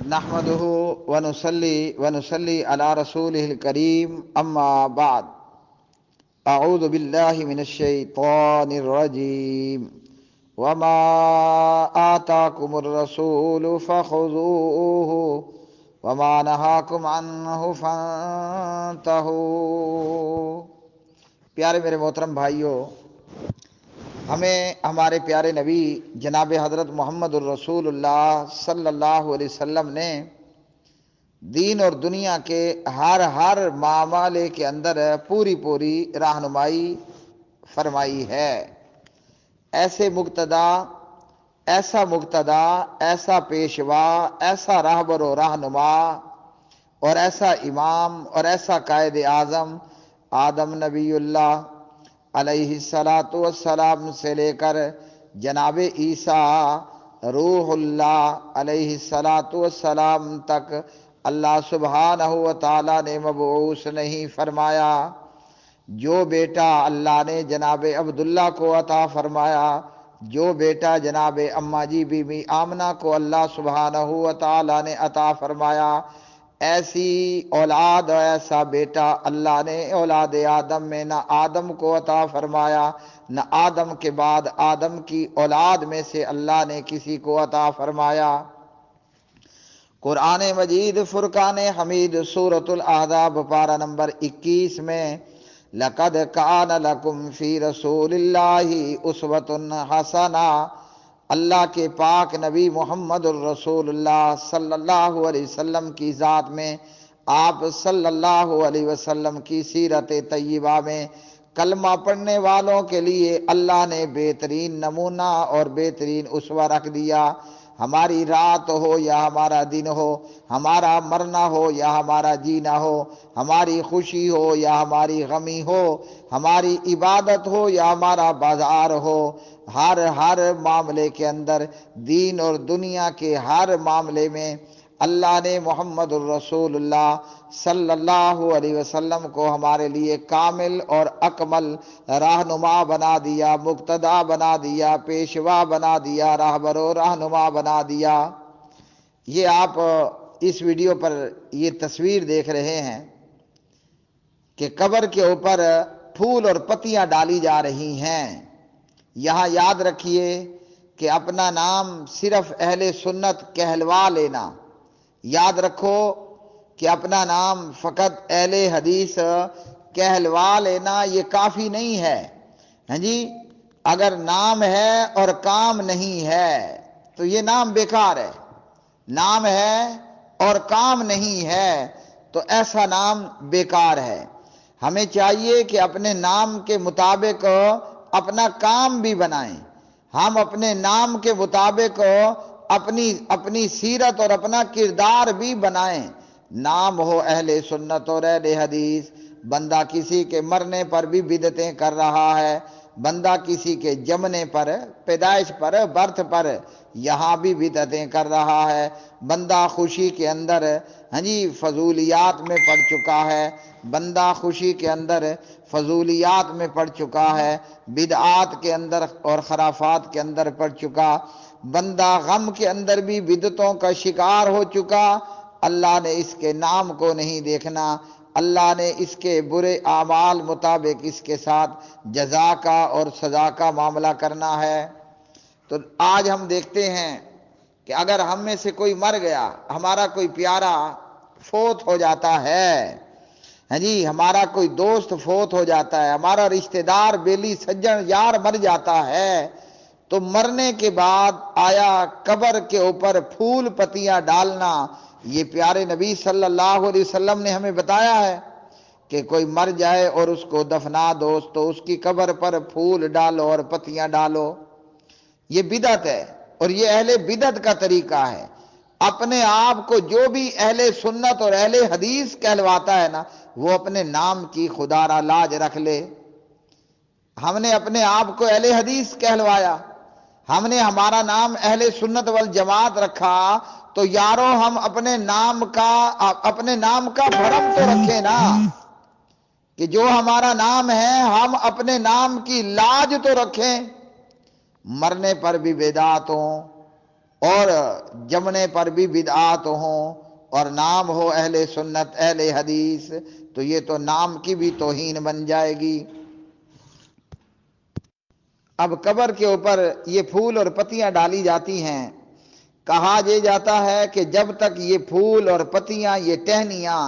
نحمده ونصلي على رسوله الكريم اما بعد اعوذ بالله من الشيطان الرجيم وما آتاكم الرسول فخذوه وما نهاكم عنه فانتهوا۔ پیارے میرے محترم بھائیوں، ہمیں ہمارے پیارے نبی جناب حضرت محمد الرسول اللہ صلی اللہ علیہ وسلم نے دین اور دنیا کے ہر معاملے کے اندر پوری رہنمائی فرمائی ہے۔ ایسا مقتدا، ایسا پیشوا، ایسا راہبر و رہنما اور ایسا امام اور ایسا قائد اعظم آدم نبی اللہ علیہ الصلاۃ والسلام سے لے کر جناب عیسیٰ روح اللہ علیہ الصلاۃ والسلام تک اللہ سبحانہ و تعالیٰ نے مبعوث نہیں فرمایا۔ جو بیٹا اللہ نے جناب عبداللہ کو عطا فرمایا، جو بیٹا جناب اماں جی بی بی آمنہ کو اللہ سبحانہ و تعالیٰ نے عطا فرمایا، ایسی اولاد اور ایسا بیٹا اللہ نے اولاد آدم میں نہ آدم کو عطا فرمایا، نہ آدم کے بعد آدم کی اولاد میں سے اللہ نے کسی کو عطا فرمایا۔ قرآن مجید فرقان حمید سورۃ الاحزاب پارہ نمبر 21 میں لَقَدْ كَانَ لَكُمْ فِي رَسُولِ اللَّهِ أُسْوَةٌ حَسَنَةٌ، اللہ کے پاک نبی محمد الرسول اللہ صلی اللہ علیہ وسلم کی ذات میں، آپ صلی اللہ علیہ وسلم کی سیرت طیبہ میں کلمہ پڑھنے والوں کے لیے اللہ نے بہترین نمونہ اور بہترین اسوہ رکھ دیا۔ ہماری رات ہو یا ہمارا دن ہو، ہمارا مرنا ہو یا ہمارا جینا ہو، ہماری خوشی ہو یا ہماری غمی ہو، ہماری عبادت ہو یا ہمارا بازار ہو، ہر معاملے کے اندر، دین اور دنیا کے ہر معاملے میں اللہ نے محمد الرسول اللہ صلی اللہ علیہ وسلم کو ہمارے لیے کامل اور اکمل رہنما بنا دیا، مقتدا بنا دیا، پیشوا بنا دیا، راہبر و رہنما بنا دیا۔ یہ آپ اس ویڈیو پر یہ تصویر دیکھ رہے ہیں کہ قبر کے اوپر پھول اور پتیاں ڈالی جا رہی ہیں۔ یہاں یاد رکھیے کہ اپنا نام صرف اہل سنت کہلوا لینا، یاد رکھو کہ اپنا نام فقط اہل حدیث کہلوا لینا یہ کافی نہیں ہے۔ ہاں جی، اگر نام ہے اور کام نہیں ہے تو یہ نام بیکار ہے۔ نام ہے اور کام نہیں ہے تو ایسا نام بیکار ہے۔ ہمیں چاہیے کہ اپنے نام کے مطابق اپنا کام بھی بنائیں، ہم اپنے نام کے مطابق اپنی سیرت اور اپنا کردار بھی بنائیں۔ نام ہو اہل سنت اور اہل حدیث، بندہ کسی کے مرنے پر بھی بدعتیں کر رہا ہے، بندہ کسی کے جمنے پر، پیدائش پر، برتھ پر یہاں بھی بدعتیں کر رہا ہے، بندہ خوشی کے اندر ہاں جی فضولیات میں پڑ چکا ہے، بندہ خوشی کے اندر فضولیات میں پڑ چکا ہے، بدعات کے اندر اور خرافات کے اندر پڑ چکا، بندہ غم کے اندر بھی بدعتوں کا شکار ہو چکا۔ اللہ نے اس کے نام کو نہیں دیکھنا، اللہ نے اس کے برے اعمال مطابق اس کے ساتھ جزا کا اور سزا کا معاملہ کرنا ہے۔ تو آج ہم دیکھتے ہیں کہ اگر ہم میں سے کوئی مر گیا، ہمارا کوئی پیارا فوت ہو جاتا ہے، ہاں جی ہمارا کوئی دوست فوت ہو جاتا ہے، ہمارا رشتہ دار بیلی سجن یار مر جاتا ہے، تو مرنے کے بعد آیا قبر کے اوپر پھول پتیاں ڈالنا یہ پیارے نبی صلی اللہ علیہ وسلم نے ہمیں بتایا ہے کہ کوئی مر جائے اور اس کو دفنا دو تو اس کی قبر پر پھول ڈالو اور پتیاں ڈالو، یہ بدعت ہے اور یہ اہل بدعت کا طریقہ ہے۔ اپنے آپ کو جو بھی اہل سنت اور اہل حدیث کہلواتا ہے نا، وہ اپنے نام کی خدا را لاج رکھ لے۔ ہم نے اپنے آپ کو اہل حدیث کہلوایا، ہم نے ہمارا نام اہل سنت والجماعت رکھا، تو یارو ہم اپنے نام کا بھرم تو رکھیں نا، کہ جو ہمارا نام ہے ہم اپنے نام کی لاج تو رکھیں۔ مرنے پر بھی بدعت ہوں اور جمنے پر بھی بدعات ہوں اور نام ہو اہل سنت اہل حدیث، تو یہ تو نام کی بھی توہین بن جائے گی۔ اب قبر کے اوپر یہ پھول اور پتیاں ڈالی جاتی ہیں، کہا یہ جاتا ہے کہ جب تک یہ پھول اور پتیاں، یہ ٹہنیاں،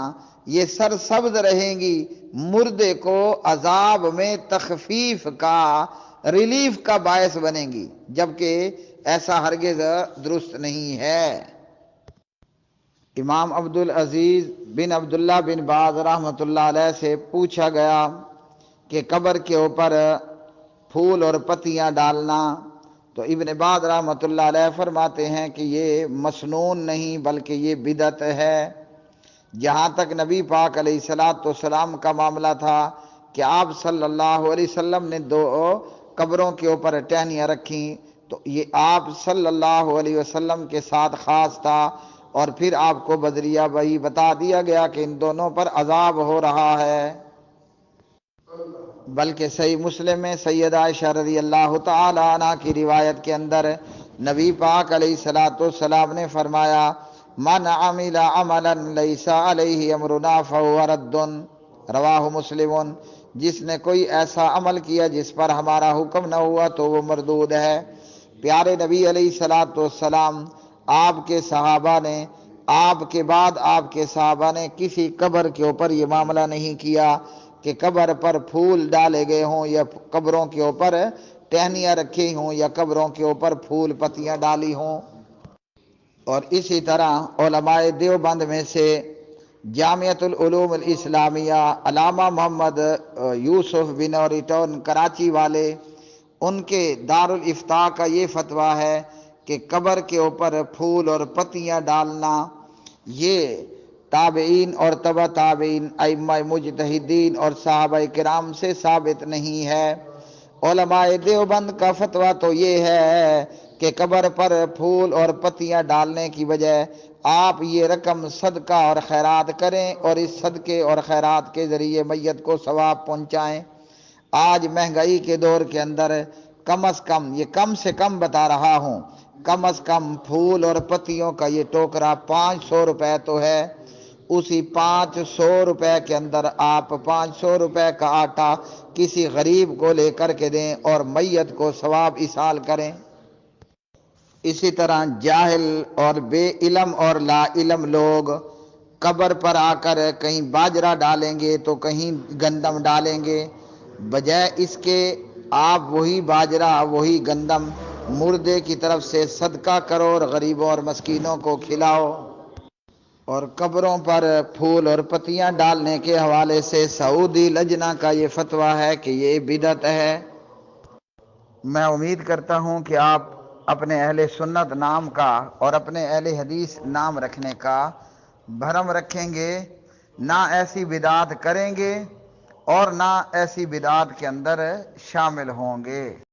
یہ سرسبز رہیں گی، مردے کو عذاب میں تخفیف کا، ریلیف کا باعث بنیں گی، جبکہ ایسا ہرگز درست نہیں ہے۔ امام عبدالعزیز بن عبداللہ بن باز رحمۃ اللہ علیہ سے پوچھا گیا کہ قبر کے اوپر پھول اور پتیاں ڈالنا، تو ابن باز رحمۃ اللہ علیہ فرماتے ہیں کہ یہ مسنون نہیں بلکہ یہ بدعت ہے۔ جہاں تک نبی پاک علیہ الصلوۃ والسلام کا معاملہ تھا کہ آپ صلی اللہ علیہ وسلم نے 2 قبروں کے اوپر ٹہنیاں رکھیں، تو یہ آپ صلی اللہ علیہ وسلم کے ساتھ خاص تھا، اور پھر آپ کو بدریہ وحی بتا دیا گیا کہ ان دونوں پر عذاب ہو رہا ہے۔ بلکہ صحیح مسلم میں سیدہ عائشہ رضی اللہ تعالی عنہ کی روایت کے اندر نبی پاک علیہ الصلوۃ والسلام نے فرمایا، من عمل عملا لیس علیہ امرنا فہو رد، رواہ مسلم، جس نے کوئی ایسا عمل کیا جس پر ہمارا حکم نہ ہوا تو وہ مردود ہے۔ پیارے نبی علیہ الصلوۃ والسلام، آپ کے صحابہ نے، آپ کے بعد آپ کے صحابہ نے کسی قبر کے اوپر یہ معاملہ نہیں کیا کہ قبر پر پھول ڈالے گئے ہوں یا قبروں کے اوپر ٹہنیاں رکھی ہوں یا قبروں کے اوپر پھول پتیاں ڈالی ہوں۔ اور اسی طرح علماء دیوبند میں سے جامعۃ العلوم الاسلامیہ علامہ محمد یوسف بن اوریٹون کراچی والے، ان کے دارالافتاء کا یہ فتویٰ ہے کہ قبر کے اوپر پھول اور پتیاں ڈالنا یہ تابعین اور تبع تابعین، ائمہ مجتہدین اور صحابہ کرام سے ثابت نہیں ہے۔ علماء دیوبند کا فتویٰ تو یہ ہے کہ قبر پر پھول اور پتیاں ڈالنے کی بجائے آپ یہ رقم صدقہ اور خیرات کریں اور اس صدقے اور خیرات کے ذریعے میت کو ثواب پہنچائیں۔ آج مہنگائی کے دور کے اندر کم از کم، یہ کم سے کم بتا رہا ہوں، کم از کم پھول اور پتیوں کا یہ ٹوکرا 500 روپے تو ہے۔ اسی 500 روپے کے اندر آپ 500 روپے کا آٹا کسی غریب کو لے کر کے دیں اور میت کو ثواب ایصال کریں۔ اسی طرح جاہل اور بے علم اور لا علم لوگ قبر پر آ کر کہیں باجرہ ڈالیں گے تو کہیں گندم ڈالیں گے، بجائے اس کے آپ وہی باجرہ وہی گندم مردے کی طرف سے صدقہ کرو اور غریبوں اور مسکینوں کو کھلاؤ۔ اور قبروں پر پھول اور پتیاں ڈالنے کے حوالے سے سعودی لجنہ کا یہ فتویٰ ہے کہ یہ بدعت ہے۔ میں امید کرتا ہوں کہ آپ اپنے اہل سنت نام کا اور اپنے اہل حدیث نام رکھنے کا بھرم رکھیں گے، نہ ایسی بدعات کریں گے اور نہ ایسی بدعات کے اندر شامل ہوں گے۔